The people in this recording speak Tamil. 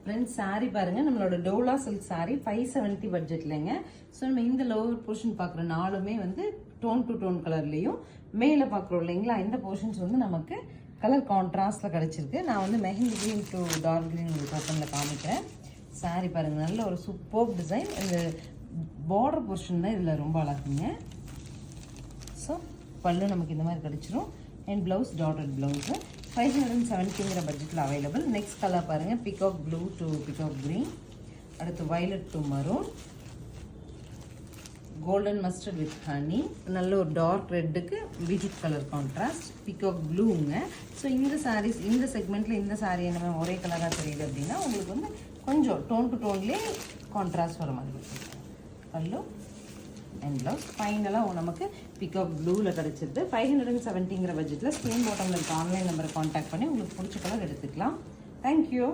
ஃப்ரெண்ட்ஸ் சாரி பாருங்க, நம்மளோட டோலா சில்க் சாரி 570 பட்ஜெட்லங்க. ஸோ நம்ம இந்த லோவர் போர்ஷன் பார்க்குற நாலுமே வந்து டோன் டு டோன் கலர்லையும், மேலே பார்க்குறோம் இல்லைங்களா இந்த போர்ஷன்ஸ் வந்து நமக்கு கலர் கான்ட்ராஸ்டில் கிடச்சிருக்கு. நான் வந்து mehndi green to dark green உங்களுக்கு ஓப்பனில் காமிக்கிறேன். சாரி பாருங்கள், நல்ல ஒரு சூப்பர் டிசைன். இந்த பார்டர் போர்ஷன் தான் இதில் ரொம்ப அழகுங்க. ஸோ பல்லு நமக்கு இந்த மாதிரி கிடச்சிரும். அண்ட் ப்ளவுஸ் டாட்டட் ப்ளவுஸு 570ங்கிற பட்ஜெட்டில் அவைலபிள். நெக்ஸ்ட் கலர் பாருங்கள், peacock blue to peacock green, அடுத்து violet to maroon, golden mustard with honey, நல்ல ஒரு டார்க் ரெட்டுக்கு விஜிட் கலர் கான்ட்ராஸ்ட், பிகாக் ப்ளூங்க. ஸோ இந்த சாரீஸ் இந்த செக்மெண்ட்டில் இந்த சாரீ என்ன ஒரே கலராக தெரியுது அப்படின்னா உங்களுக்கு வந்து கொஞ்சம் டோன் டு டோன்லேயே கான்ட்ராஸ்ட் வர மாதிரி இருக்கும். பல்லு அண்ட் ப்ளவுஸ் ஃபைனலாக நமக்கு பிகாக் ப்ளூவில் கிடச்சிருது. 570ங்கிற பட்ஜெட்டில் ஸ்க்ரீன் பாட்டமில் இருக்க ஆன்லைன் நம்பரை கான்டாக்ட் பண்ணி உங்களுக்கு பிடிச்ச கலர் எடுத்துக்கலாம். தேங்க்யூ.